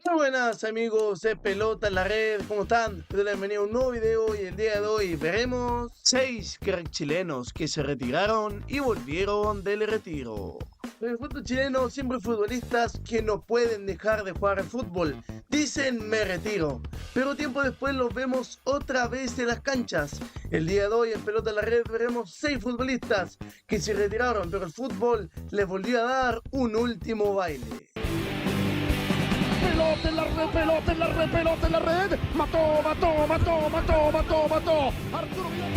Muy buenas amigos de Pelota en la Red, ¿cómo están? Les doy la bienvenida a un nuevo video y el día de hoy veremos 6 cracks chilenos que se retiraron y volvieron del retiro. En el fútbol chileno siempre hay futbolistas que no pueden dejar de jugar al fútbol. Dicen me retiro, pero tiempo después los vemos otra vez en las canchas. El día de hoy en Pelota en la Red veremos 6 futbolistas que se retiraron, pero el fútbol les volvió a dar un último baile. Pelota en la red, pelota en la red, pelota en la red. Mató, mató, mató, mató, mató, mató. Arturo Vidal.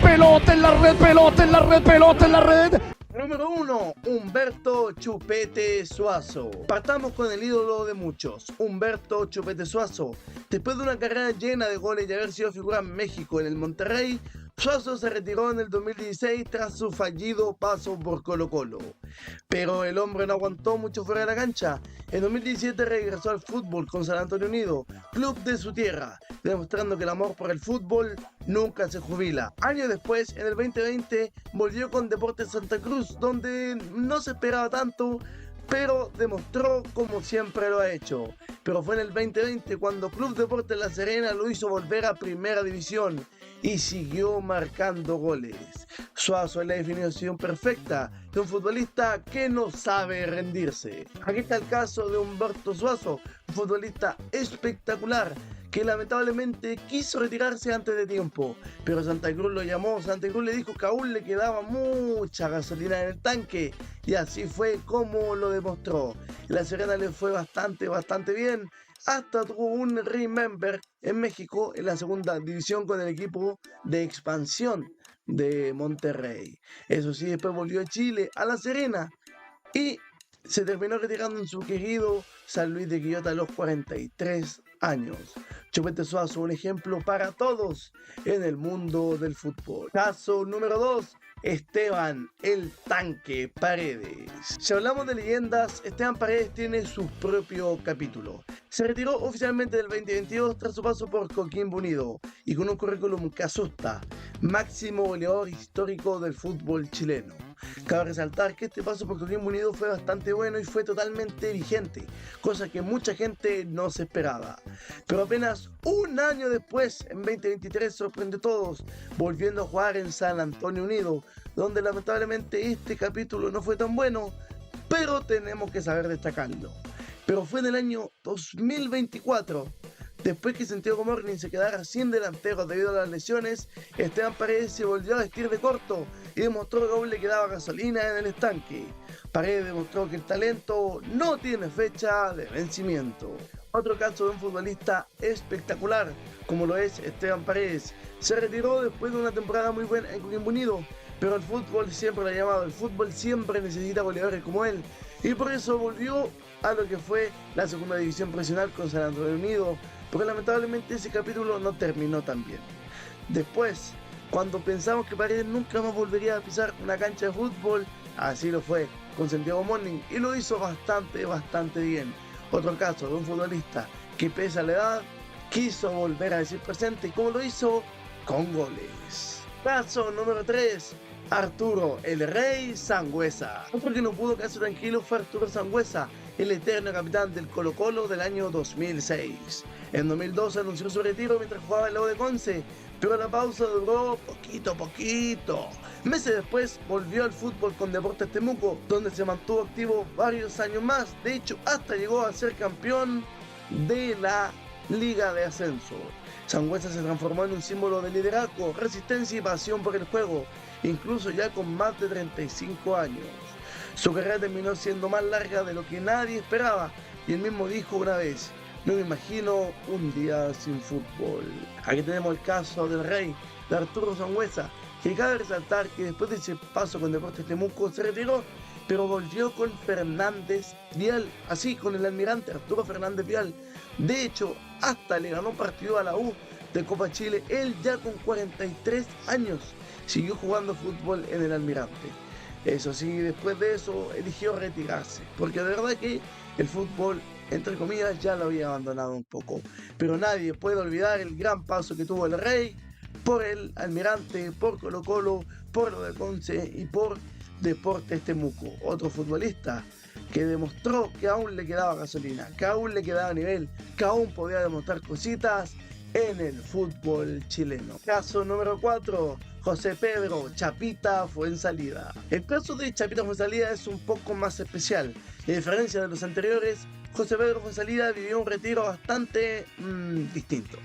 Pelota en la red, pelota en la red, pelota en la red. Número 1, Humberto Chupete Suazo. Partamos con el ídolo de muchos, Humberto Chupete Suazo. Después de una carrera llena de goles y haber sido figura en México en el Monterrey, Suazo se retiró en el 2016 tras su fallido paso por Colo-Colo. Pero el hombre no aguantó mucho fuera de la cancha. En 2017 regresó al fútbol con San Antonio Unido, club de su tierra, demostrando que el amor por el fútbol nunca se jubila. Años después, en el 2020, volvió con Deportes Santa Cruz, donde no se esperaba tanto, pero demostró como siempre lo ha hecho. Pero fue en el 2020 cuando Club Deportes La Serena lo hizo volver a Primera División y siguió marcando goles. Suazo es la definición perfecta de un futbolista que no sabe rendirse. Aquí está el caso de Humberto Suazo, un futbolista espectacular que lamentablemente quiso retirarse antes de tiempo, pero Santa Cruz lo llamó, Santa Cruz le dijo que aún le quedaba mucha gasolina en el tanque y así fue como lo demostró. La Serena le fue bastante bien, hasta tuvo un remember en México en la segunda división con el equipo de expansión de Monterrey. Eso sí, después volvió a Chile, a La Serena, y se terminó retirando en su querido San Luis de Quillota a los 43 años. Chupete Suazo, un ejemplo para todos en el mundo del fútbol. Caso número 2, Esteban el Tanque Paredes. Si hablamos de leyendas, Esteban Paredes tiene su propio capítulo. Se retiró oficialmente del 2022 tras su paso por Coquimbo Unido y con un currículum que asusta, máximo goleador histórico del fútbol chileno. Cabe resaltar que este paso por Coquimbo Unido fue bastante bueno y fue totalmente vigente, cosa que mucha gente no se esperaba. Pero apenas un año después, en 2023, sorprendió a todos, volviendo a jugar en San Antonio Unido, donde lamentablemente este capítulo no fue tan bueno, pero tenemos que saber destacarlo. Pero fue en el año 2024, después que Santiago Morning se quedara sin delantero debido a las lesiones, Esteban Paredes se volvió a vestir de corto y demostró que aún le quedaba gasolina en el estanque. Paredes demostró que el talento no tiene fecha de vencimiento. Otro caso de un futbolista espectacular, como lo es Esteban Paredes, se retiró después de una temporada muy buena en Coquimbo Unido, pero el fútbol siempre lo ha llamado, el fútbol siempre necesita goleadores como él, y por eso volvió a lo que fue la segunda división profesional con San Antonio Unido, porque lamentablemente ese capítulo no terminó tan bien. Después, cuando pensamos que Paredes nunca más volvería a pisar una cancha de fútbol, así lo fue con Santiago Morning y lo hizo bastante bien. Otro caso de un futbolista que pese a la edad quiso volver a decir presente, como lo hizo con goles. Caso número 3, Arturo el Rey Sangüesa. Otro que no pudo quedarse tranquilo fue Arturo Sangüesa, el eterno capitán del Colo-Colo del año 2006. En 2012 anunció su retiro mientras jugaba el lado de Conce, pero la pausa duró poquito. Meses después volvió al fútbol con Deportes Temuco, donde se mantuvo activo varios años más. De hecho, hasta llegó a ser campeón de la Liga de Ascenso. Sangüesa se transformó en un símbolo de liderazgo, resistencia y pasión por el juego, incluso ya con más de 35 años. Su carrera terminó siendo más larga de lo que nadie esperaba, y él mismo dijo una vez: no me imagino un día sin fútbol. Aquí tenemos el caso del Rey, de Arturo Sangüesa, que cabe resaltar que después de ese paso con Deportes Temuco se retiró, pero volvió con Fernández Vial, así con el almirante Arturo Fernández Vial. De hecho, hasta le ganó partido a la U de Copa Chile, él ya con 43 años, siguió jugando fútbol en el almirante. Eso sí, después de eso eligió retirarse, porque de verdad que el fútbol, entre comillas, ya lo había abandonado un poco. Pero nadie puede olvidar el gran paso que tuvo el Rey por el Almirante, por Colo Colo, por lo de Conce y por Deportes Temuco. Otro futbolista que demostró que aún le quedaba gasolina, que aún le quedaba nivel, que aún podía demostrar cositas en el fútbol chileno. Caso número 4, José Pedro Chapita Fuenzalida. El caso de Chapita Fuenzalida es un poco más especial. A diferencia de los anteriores, José Pedro Fuenzalida vivió un retiro bastante distinto.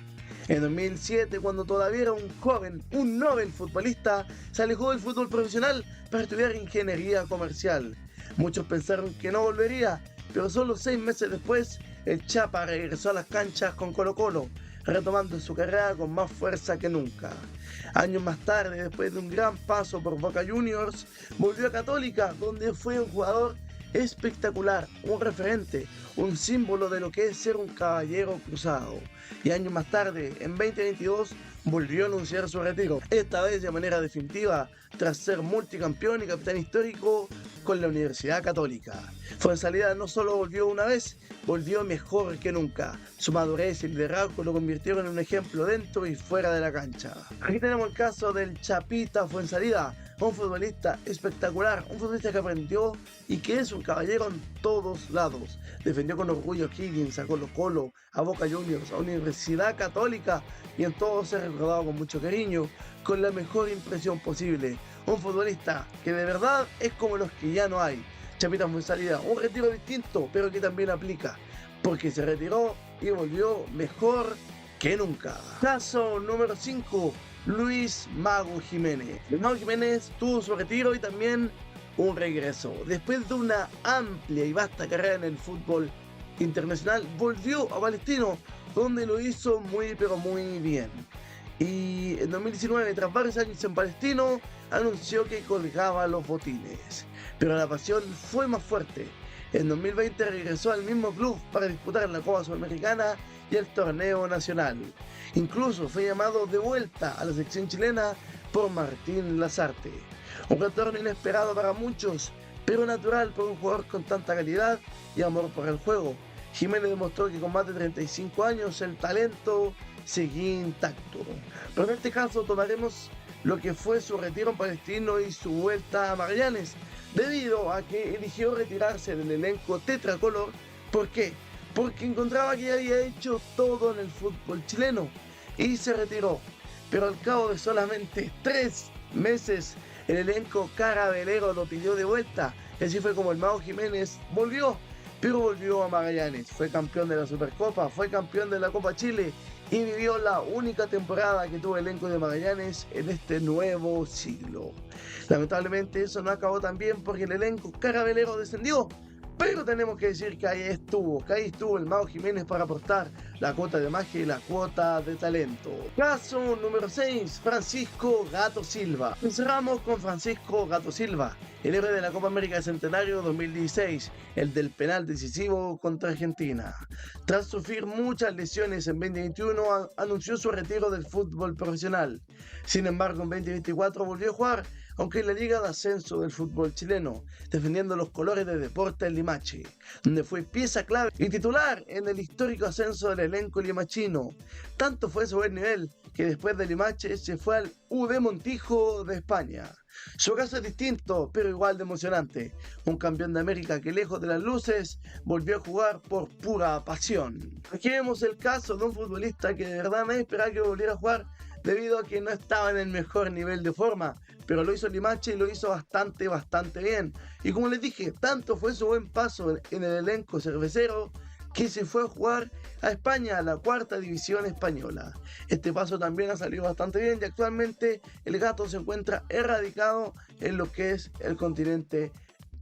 En 2007, cuando todavía era un joven, un novel futbolista, se alejó del fútbol profesional para estudiar ingeniería comercial. Muchos pensaron que no volvería, pero solo 6 meses después, el Chapa regresó a las canchas con Colo Colo, retomando su carrera con más fuerza que nunca. Años más tarde, después de un gran paso por Boca Juniors, volvió a Católica, donde fue un jugador espectacular, un referente, un símbolo de lo que es ser un caballero cruzado. Y años más tarde, en 2022, volvió a anunciar su retiro, esta vez de manera definitiva, tras ser multicampeón y capitán histórico con la Universidad Católica. Fuenzalida no solo volvió una vez, volvió mejor que nunca. Su madurez y liderazgo lo convirtieron en un ejemplo dentro y fuera de la cancha. Aquí tenemos el caso del Chapita Fuenzalida, un futbolista espectacular, un futbolista que aprendió y que es un caballero en todos lados. Defendió con orgullo a Higgins, a Colo Colo, a Boca Juniors, a Universidad Católica y en todo se ha recordado con mucho cariño, con la mejor impresión posible. Un futbolista que de verdad es como los que ya no hay. Chapita Fuenzalida, un retiro distinto, pero que también aplica, porque se retiró y volvió mejor que nunca. Caso número 5. Luis Mago Jiménez. Luis Mago Jiménez tuvo su retiro y también un regreso. Después de una amplia y vasta carrera en el fútbol internacional, volvió a Palestino, donde lo hizo muy pero muy bien. Y en 2019, tras varios años en Palestino, anunció que colgaba los botines. Pero la pasión fue más fuerte. En 2020 regresó al mismo club para disputar la Copa Sudamericana y el torneo nacional. Incluso fue llamado de vuelta a la selección chilena por Martín Lazarte. Un retorno inesperado para muchos, pero natural por un jugador con tanta calidad y amor por el juego. Jiménez demostró que con más de 35 años el talento seguía intacto. Pero en este caso tomaremos lo que fue su retiro en Palestino y su vuelta a Magallanes, debido a que eligió retirarse del elenco tetracolor. ¿Por qué? Porque encontraba que ya había hecho todo en el fútbol chileno y se retiró. Pero al cabo de solamente 3 meses, el elenco carabelero lo pidió de vuelta. Y así fue como el Mago Jiménez volvió, pero volvió a Magallanes. Fue campeón de la Supercopa, fue campeón de la Copa Chile y vivió la única temporada que tuvo el elenco de Magallanes en este nuevo siglo. Lamentablemente eso no acabó tan bien porque el elenco carabelero descendió. Pero tenemos que decir que ahí estuvo el Mago Jiménez para aportar la cuota de magia y la cuota de talento. Caso número 6, Francisco Gato Silva. Cerramos con Francisco Gato Silva, el héroe de la Copa América Centenario 2016, el del penal decisivo contra Argentina. Tras sufrir muchas lesiones en 2021, anunció su retiro del fútbol profesional. Sin embargo, en 2024 volvió a jugar, aunque en la Liga de Ascenso del fútbol chileno, defendiendo los colores de Deportes Limache, donde fue pieza clave y titular en el histórico ascenso del elenco limachino. Tanto fue su buen nivel que después de Limache se fue al UD Montijo de España. Su caso es distinto, pero igual de emocionante. Un campeón de América que, lejos de las luces, volvió a jugar por pura pasión. Aquí vemos el caso de un futbolista que de verdad nadie esperaba que volviera a jugar, debido a que no estaba en el mejor nivel de forma, pero lo hizo Limache y lo hizo bastante bien. Y como les dije, tanto fue su buen paso en el elenco cervecero que se fue a jugar a España, a la 4ª división española. Este paso también ha salido bastante bien y actualmente el Gato se encuentra erradicado en lo que es el continente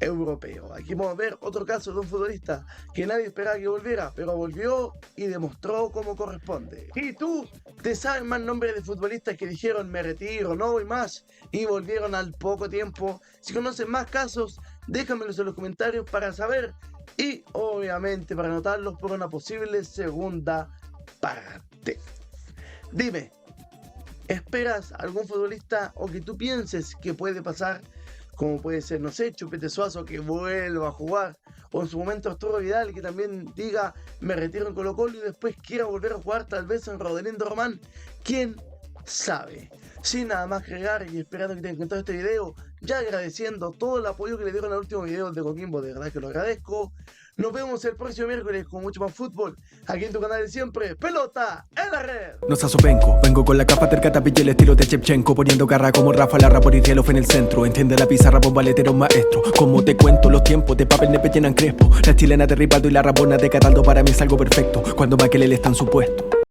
europeo. Aquí podemos ver otro caso de un futbolista que nadie esperaba que volviera, pero volvió y demostró como corresponde. ¿Y tú te sabes más nombres de futbolistas que dijeron me retiro, no voy más y volvieron al poco tiempo? Si conoces más casos, déjamelos en los comentarios para saber y obviamente para anotarlos por una posible segunda parte. Dime, ¿esperas algún futbolista o que tú pienses que puede pasar? Como puede ser, no sé, Chupete Suazo que vuelva a jugar, o en su momento Arturo Vidal que también diga me retiro en Colo Colo y después quiera volver a jugar tal vez en Rodelindo Román. ¿Quién sabe. Sin nada más que agregar y esperando que te haya encantado este video, ya agradeciendo todo el apoyo que le dieron al último video de Coquimbo, de verdad que lo agradezco. Nos vemos el próximo miércoles con mucho más fútbol, aquí en tu canal de siempre, Pelota en la Red. No se asopenco, vengo con la capa del catapilla y el estilo de Shevchenko, poniendo garra como Rafa, la rapa y Rielov en el centro. Entiende la pizarra, bombaletero maestro. Como te cuento, los tiempos de papel nepe llenan crespo. La chilena de Rivaldo y la rabona de Cataldo para mí es algo perfecto. Cuando Maquelele está en su puesto.